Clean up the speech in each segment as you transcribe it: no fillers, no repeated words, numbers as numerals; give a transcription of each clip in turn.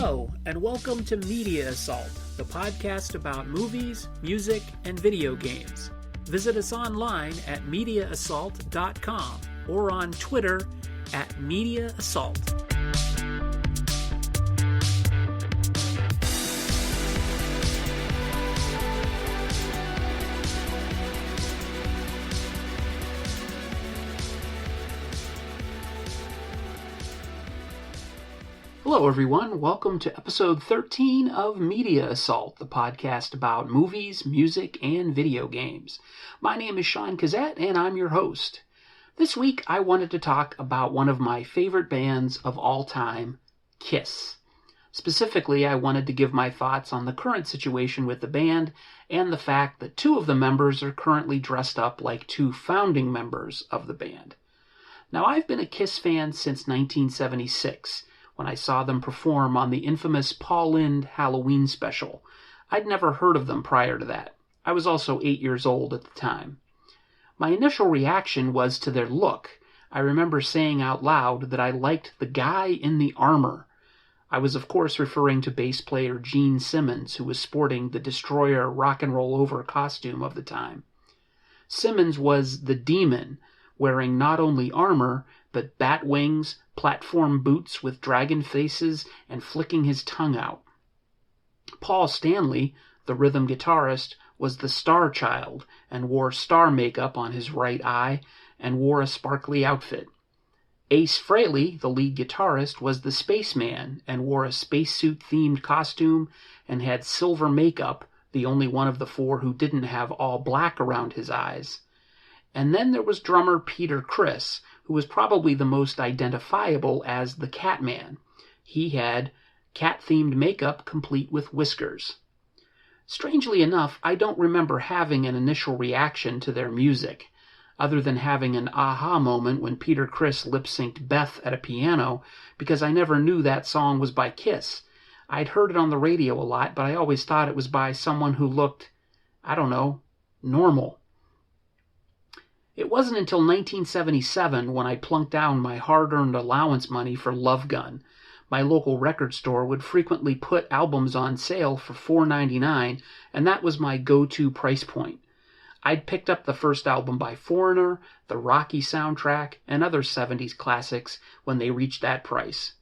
Hello, and welcome to Media Assault, the podcast about movies, music, and video games. Visit us online at mediaassault.com or on Twitter at mediaassault. Hello everyone, welcome to episode 13 of Media Assault, the podcast about movies, music, and video games. My name is Sean Cassette, and I'm your host. This week I wanted to talk about one of my favorite bands of all time, Kiss. Specifically, I wanted to give my thoughts on the current situation with the band and the fact that two of the members are currently dressed up like two founding members of the band. Now, I've been a Kiss fan since 1976, when I saw them perform on the infamous Paul Lynde Halloween special. I'd never heard of them prior to that. I was also 8 years old at the time. My initial reaction was to their look. I remember saying out loud that I liked the guy in the armor. I was of course referring to bass player Gene Simmons, who was sporting the Destroyer rock and roll over costume of the time. Simmons was the Demon, wearing not only armor, but bat wings, platform boots with dragon faces, and flicking his tongue out. Paul Stanley, the rhythm guitarist, was the Star Child and wore star makeup on his right eye and wore a sparkly outfit. Ace Frehley, the lead guitarist, was the Spaceman and wore a spacesuit-themed costume and had silver makeup, the only one of the four who didn't have all black around his eyes. And then there was drummer Peter Criss, who was probably the most identifiable as the Catman. He had cat-themed makeup complete with whiskers. Strangely enough, I don't remember having an initial reaction to their music, other than having an aha moment when Peter Criss lip-synced Beth at a piano, because I never knew that song was by Kiss. I'd heard it on the radio a lot, but I always thought it was by someone who looked, normal. It wasn't until 1977 when I plunked down my hard-earned allowance money for Love Gun. My local record store would frequently put albums on sale for $4.99, and that was my go-to price point. I'd picked up the first album by Foreigner, the Rocky soundtrack, and other 70s classics when they reached that price.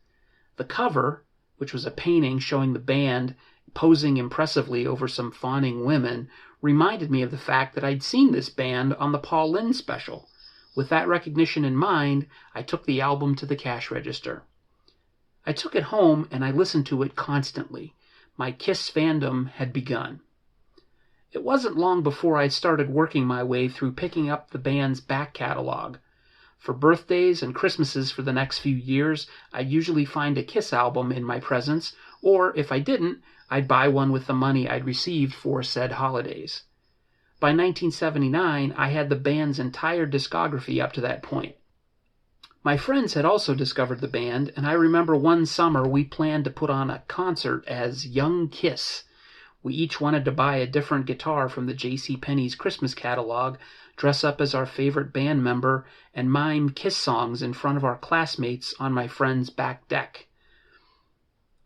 The cover, which was a painting showing the band posing impressively over some fawning women, reminded me of the fact that I'd seen this band on the Paul Lynde special. With that recognition in mind, I took the album to the cash register. I took it home and I listened to it constantly. My Kiss fandom had begun. It wasn't long before I started working my way through picking up the band's back catalog. For birthdays and Christmases for the next few years, I'd usually find a Kiss album in my presents, or if I didn't, I'd buy one with the money I'd received for said holidays. By 1979, I had the band's entire discography up to that point. My friends had also discovered the band, and I remember one summer we planned to put on a concert as Young Kiss. We each wanted to buy a different guitar from the JCPenney's Christmas catalog, dress up as our favorite band member, and mime Kiss songs in front of our classmates on my friend's back deck.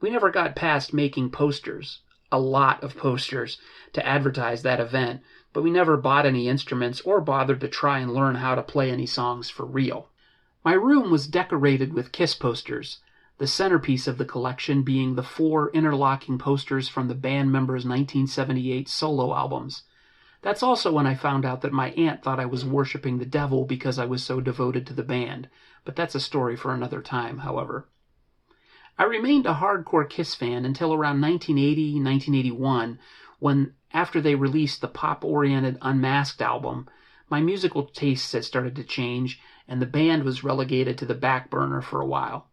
We never got past making posters, a lot of posters, to advertise that event, but we never bought any instruments or bothered to try and learn how to play any songs for real. My room was decorated with Kiss posters, the centerpiece of the collection being the 4 interlocking posters from the band members' 1978 solo albums. That's also when I found out that my aunt thought I was worshiping the devil because I was so devoted to the band, but that's a story for another time, however. I remained a hardcore Kiss fan until around 1980, 1981, when, after they released the pop-oriented Unmasked album, my musical tastes had started to change, and the band was relegated to the back burner for a while.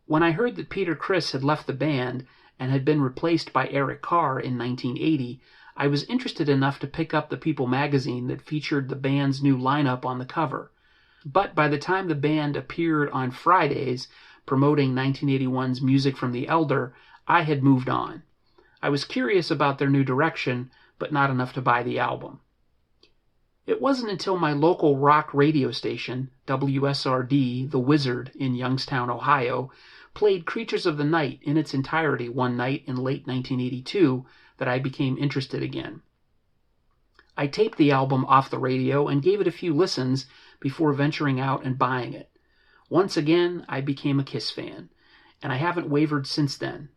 When I heard that Peter Criss had left the band and had been replaced by Eric Carr in 1980, I was interested enough to pick up the People magazine that featured the band's new lineup on the cover. But by the time the band appeared on Fridays, promoting 1981's Music from the Elder, I had moved on. I was curious about their new direction, but not enough to buy the album. It wasn't until my local rock radio station, WSRD, The Wizard in Youngstown, Ohio, played Creatures of the Night in its entirety one night in late 1982 that I became interested again. I taped the album off the radio and gave it a few listens before venturing out and buying it. Once again, I became a Kiss fan, and I haven't wavered since then.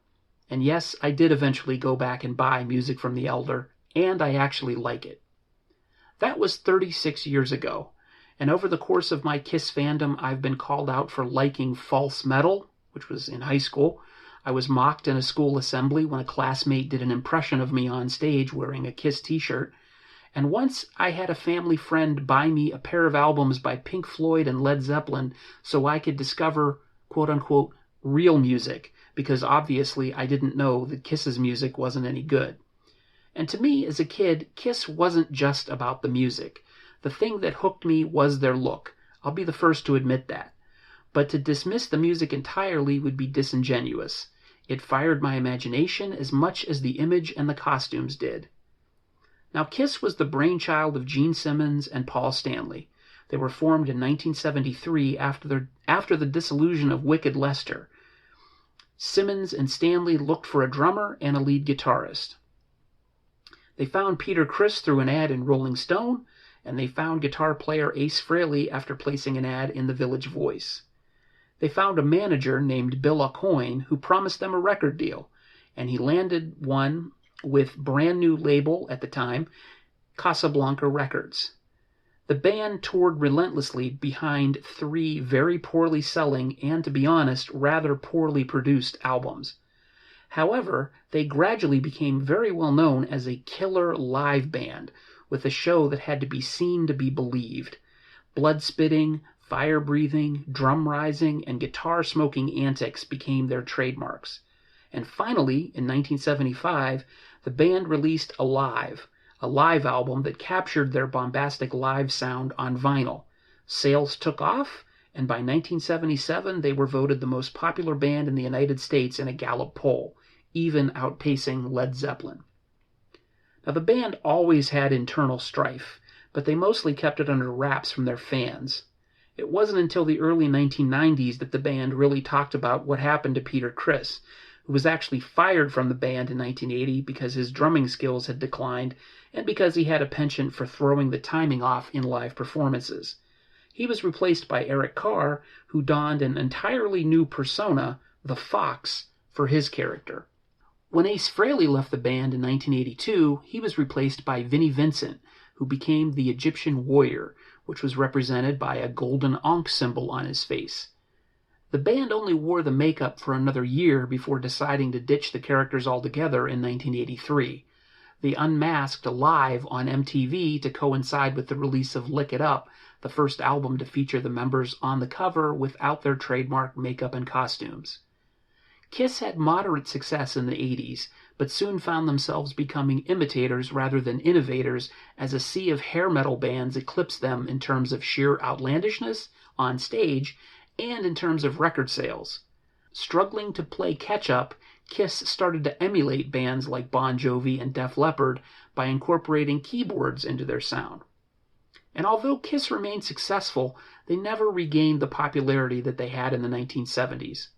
And yes, I did eventually go back and buy Music from the Elder, and I actually like it. That was 36 years ago, and over the course of my Kiss fandom, I've been called out for liking false metal, which was in high school. I was mocked in a school assembly when a classmate did an impression of me on stage wearing a Kiss t-shirt. And once I had a family friend buy me a pair of albums by Pink Floyd and Led Zeppelin so I could discover, quote-unquote, real music, because obviously I didn't know that Kiss's music wasn't any good. And to me, as a kid, Kiss wasn't just about the music. The thing that hooked me was their look. I'll be the first to admit that. But to dismiss the music entirely would be disingenuous. It fired my imagination as much as the image and the costumes did. Now, Kiss was the brainchild of Gene Simmons and Paul Stanley. They were formed in 1973 after the dissolution of Wicked Lester. Simmons and Stanley looked for a drummer and a lead guitarist. They found Peter Criss through an ad in Rolling Stone, and they found guitar player Ace Frehley after placing an ad in the Village Voice. They found a manager named Bill Aucoin who promised them a record deal, and he landed one with brand new label at the time, Casablanca Records. The band toured relentlessly behind 3 very poorly selling and, to be honest, rather poorly produced albums. However, they gradually became very well known as a killer live band with a show that had to be seen to be believed. Blood spitting, fire breathing, drum rising, and guitar smoking antics became their trademarks. And finally, in 1975, the band released Alive, a live album that captured their bombastic live sound on vinyl. Sales took off, and by 1977 they were voted the most popular band in the United States in a Gallup poll, even outpacing Led Zeppelin. Now, the band always had internal strife, but they mostly kept it under wraps from their fans. It wasn't until the early 1990s that the band really talked about what happened to Peter Criss, who was actually fired from the band in 1980 because his drumming skills had declined and because he had a penchant for throwing the timing off in live performances. He was replaced by Eric Carr, who donned an entirely new persona, the Fox, for his character. When Ace Frehley left the band in 1982, he was replaced by Vinnie Vincent, who became the Egyptian warrior, which was represented by a golden Ankh symbol on his face. The band only wore the makeup for another year before deciding to ditch the characters altogether in 1983. They unmasked live on MTV to coincide with the release of Lick It Up, the first album to feature the members on the cover without their trademark makeup and costumes. Kiss had moderate success in the 80s, but soon found themselves becoming imitators rather than innovators as a sea of hair metal bands eclipsed them in terms of sheer outlandishness on stage and in terms of record sales. Struggling to play catch-up, Kiss started to emulate bands like Bon Jovi and Def Leppard by incorporating keyboards into their sound. And although Kiss remained successful, they never regained the popularity that they had in the 1970s.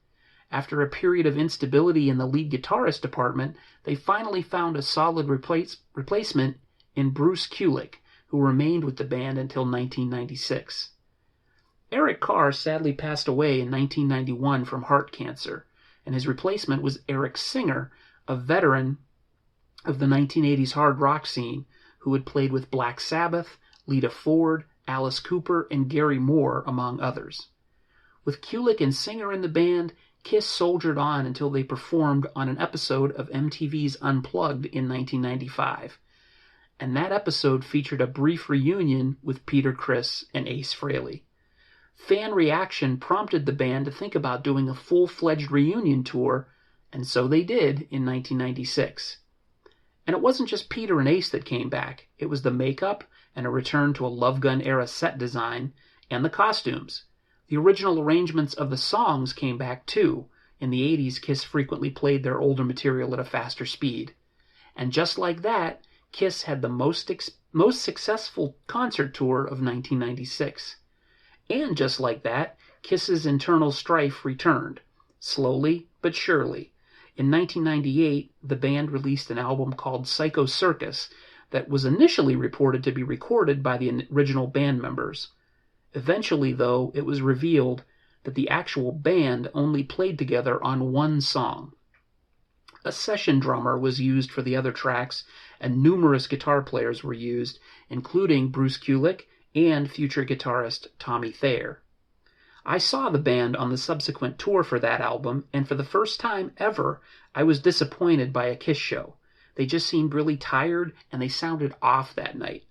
After a period of instability in the lead guitarist department, they finally found a solid replacement in Bruce Kulick, who remained with the band until 1996. Eric Carr sadly passed away in 1991 from heart cancer, and his replacement was Eric Singer, a veteran of the 1980s hard rock scene who had played with Black Sabbath, Lita Ford, Alice Cooper, and Gary Moore, among others. With Kulick and Singer in the band, Kiss soldiered on until they performed on an episode of MTV's Unplugged in 1995. And that episode featured a brief reunion with Peter Criss and Ace Frehley. Fan reaction prompted the band to think about doing a full-fledged reunion tour, and so they did in 1996. And it wasn't just Peter and Ace that came back. It was the makeup and a return to a Love Gun-era set design, and the costumes. The original arrangements of the songs came back too. In the 80s, Kiss frequently played their older material at a faster speed. And just like that, Kiss had the most successful concert tour of 1996. And just like that, Kiss's internal strife returned. Slowly but surely. In 1998, the band released an album called Psycho Circus that was initially reported to be recorded by the original band members. Eventually, though, it was revealed that the actual band only played together on one song. A session drummer was used for the other tracks, and numerous guitar players were used, including Bruce Kulick and future guitarist Tommy Thayer. I saw the band on the subsequent tour for that album, and for the first time ever, I was disappointed by a Kiss show. They just seemed really tired, and they sounded off that night.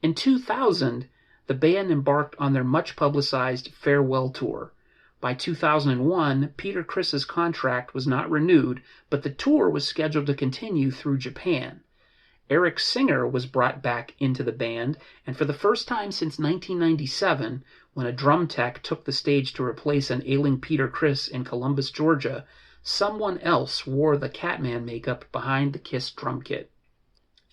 In 2000, the band embarked on their much-publicized farewell tour. By 2001, Peter Criss's contract was not renewed, but the tour was scheduled to continue through Japan. Eric Singer was brought back into the band, and for the first time since 1997, when a drum tech took the stage to replace an ailing Peter Criss in Columbus, Georgia, someone else wore the Catman makeup behind the Kiss drum kit.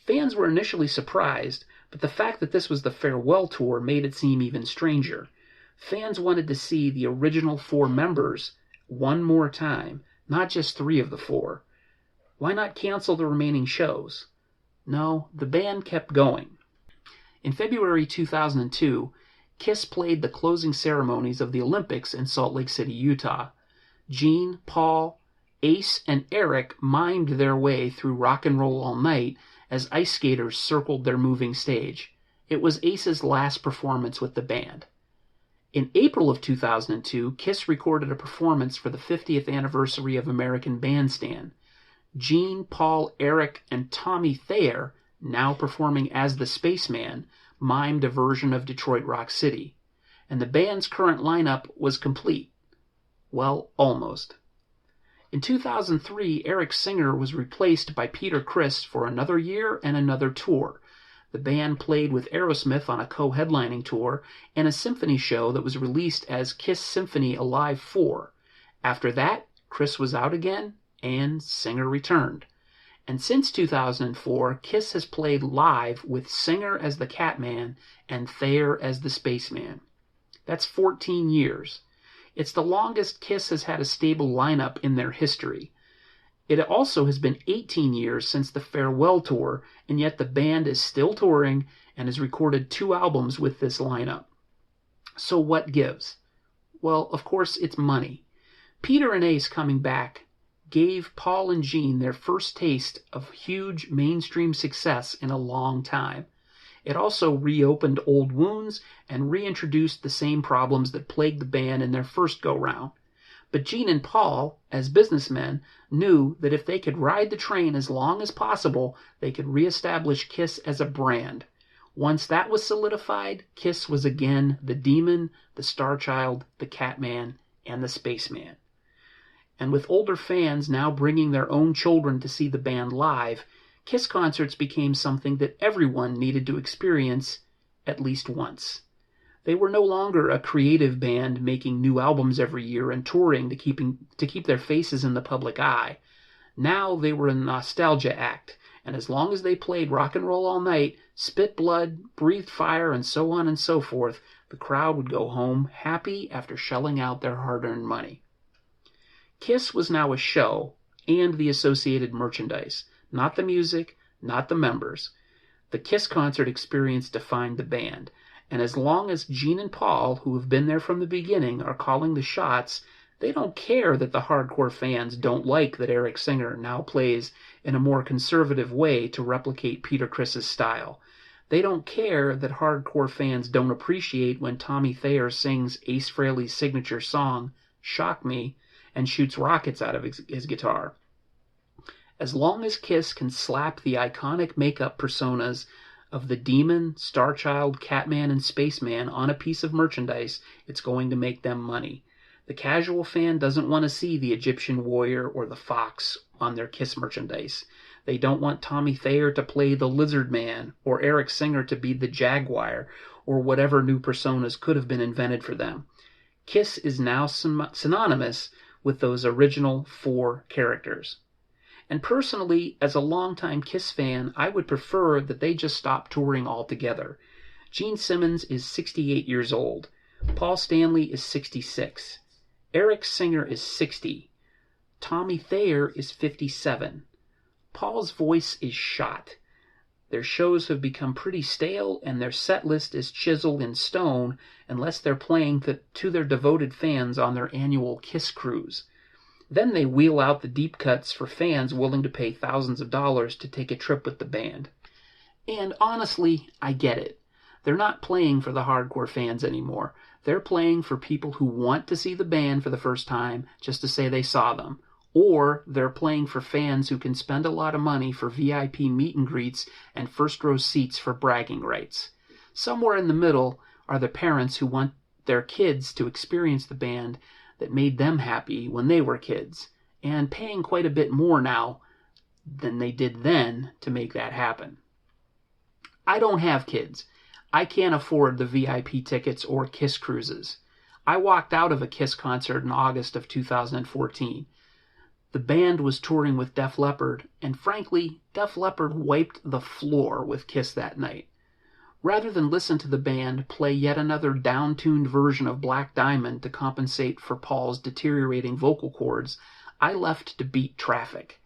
Fans were initially surprised, but the fact that this was the farewell tour made it seem even stranger. Fans wanted to see the original 4 members one more time, not just 3 of the 4. Why not cancel the remaining shows? No, the band kept going. In February 2002, Kiss played the closing ceremonies of the Olympics in Salt Lake City, Utah. Gene, Paul, Ace, and Eric mimed their way through Rock and Roll All Night as ice skaters circled their moving stage. It was Ace's last performance with the band. In April of 2002, Kiss recorded a performance for the 50th anniversary of American Bandstand. Gene, Paul, Eric, and Tommy Thayer, now performing as the Spaceman, mimed a version of Detroit Rock City. And the band's current lineup was complete. Well, almost. In 2003, Eric Singer was replaced by Peter Criss for another year and another tour. The band played with Aerosmith on a co-headlining tour and a symphony show that was released as Kiss Symphony Alive 4. After that, Criss was out again, and Singer returned. And since 2004, Kiss has played live with Singer as the Catman and Thayer as the Spaceman. That's 14 years. It's the longest Kiss has had a stable lineup in their history. It also has been 18 years since the farewell tour, and yet the band is still touring and has recorded 2 albums with this lineup. So what gives? Well, of course, it's money. Peter and Ace coming back gave Paul and Gene their first taste of huge mainstream success in a long time. It also reopened old wounds and reintroduced the same problems that plagued the band in their first go-round. But Gene and Paul, as businessmen, knew that if they could ride the train as long as possible, they could reestablish Kiss as a brand. Once that was solidified, Kiss was again the Demon, the Star Child, the Catman, and the Spaceman. And with older fans now bringing their own children to see the band live, Kiss concerts became something that everyone needed to experience at least once. They were no longer a creative band making new albums every year and touring to keep their faces in the public eye. Now they were a nostalgia act, and as long as they played Rock and Roll All Night, spit blood, breathed fire, and so on and so forth, the crowd would go home happy after shelling out their hard-earned money. Kiss was now a show and the associated merchandise, not the music, not the members. The Kiss concert experience defined the band, and as long as Gene and Paul, who have been there from the beginning, are calling the shots, they don't care that the hardcore fans don't like that Eric Singer now plays in a more conservative way to replicate Peter Criss's style. They don't care that hardcore fans don't appreciate when Tommy Thayer sings Ace Frehley's signature song, Shock Me, and shoots rockets out of his guitar. As long as Kiss can slap the iconic makeup personas of the Demon, Starchild, Catman, and Spaceman on a piece of merchandise, it's going to make them money. The casual fan doesn't want to see the Egyptian warrior or the fox on their Kiss merchandise. They don't want Tommy Thayer to play the Lizard Man or Eric Singer to be the Jaguar or whatever new personas could have been invented for them. Kiss is now synonymous with those original 4 characters. And personally, as a longtime Kiss fan, I would prefer that they just stop touring altogether. Gene Simmons is 68 years old. Paul Stanley is 66. Eric Singer is 60. Tommy Thayer is 57. Paul's voice is shot. Their shows have become pretty stale, and their set list is chiseled in stone unless they're playing to their devoted fans on their annual Kiss cruise. Then they wheel out the deep cuts for fans willing to pay thousands of dollars to take a trip with the band. And honestly, I get it. They're not playing for the hardcore fans anymore. They're playing for people who want to see the band for the first time just to say they saw them. Or they're playing for fans who can spend a lot of money for VIP meet and greets and first row seats for bragging rights. Somewhere in the middle are the parents who want their kids to experience the band that made them happy when they were kids, and paying quite a bit more now than they did then to make that happen. I don't have kids. I can't afford the VIP tickets or Kiss cruises. I walked out of a Kiss concert in August of 2014. The band was touring with Def Leppard, and frankly, Def Leppard wiped the floor with Kiss that night. Rather than listen to the band play yet another down-tuned version of Black Diamond to compensate for Paul's deteriorating vocal cords, I left to beat traffic.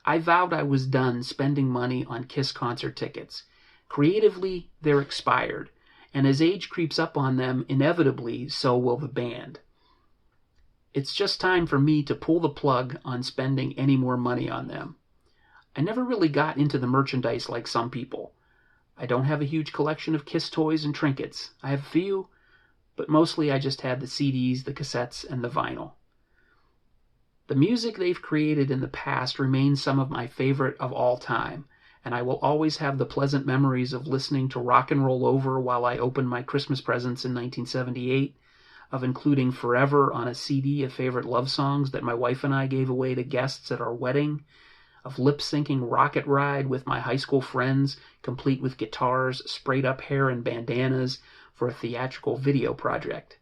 I vowed I was done spending money on Kiss concert tickets. Creatively, they're expired, and as age creeps up on them, inevitably, so will the band. It's just time for me to pull the plug on spending any more money on them. I never really got into the merchandise like some people. I don't have a huge collection of Kiss toys and trinkets. I have a few, but mostly I just had the CDs, the cassettes, and the vinyl. The music they've created in the past remains some of my favorite of all time, and I will always have the pleasant memories of listening to Rock and Roll Over while I opened my Christmas presents in 1978, of including Forever on a CD of favorite love songs that my wife and I gave away to guests at our wedding, of lip-syncing Rocket Ride with my high school friends, complete with guitars, sprayed-up hair, and bandanas for a theatrical video project,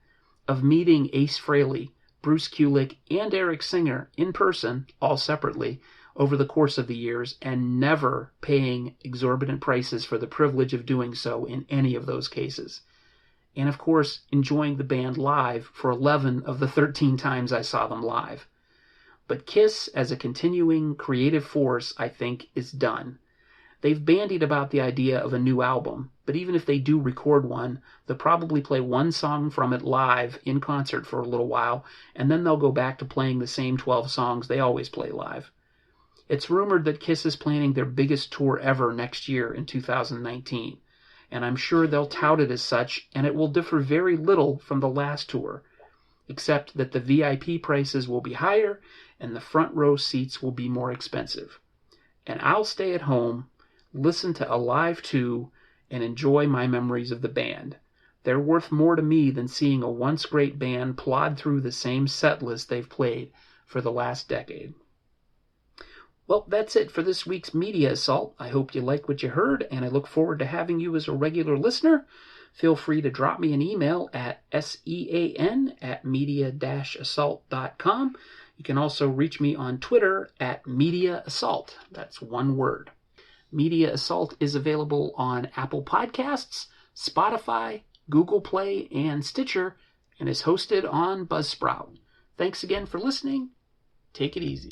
of meeting Ace Frehley, Bruce Kulick, and Eric Singer in person, all separately, over the course of the years, and never paying exorbitant prices for the privilege of doing so in any of those cases. And of course, enjoying the band live for 11 of the 13 times I saw them live. But Kiss, as a continuing creative force, I think, is done. They've bandied about the idea of a new album, but even if they do record one, they'll probably play one song from it live in concert for a little while, and then they'll go back to playing the same 12 songs they always play live. It's rumored that Kiss is planning their biggest tour ever next year in 2019, and I'm sure they'll tout it as such, and it will differ very little from the last tour, except that the VIP prices will be higher and the front row seats will be more expensive. And I'll stay at home, listen to Alive 2, and enjoy my memories of the band. They're worth more to me than seeing a once great band plod through the same set list they've played for the last decade. Well, that's it for this week's Media Assault. I hope you like what you heard, and I look forward to having you as a regular listener. Feel free to drop me an email at sean@media-assault.com. You can also reach me on Twitter at Media Assault. That's one word. Media Assault is available on Apple Podcasts, Spotify, Google Play, and Stitcher, and is hosted on Buzzsprout. Thanks again for listening. Take it easy.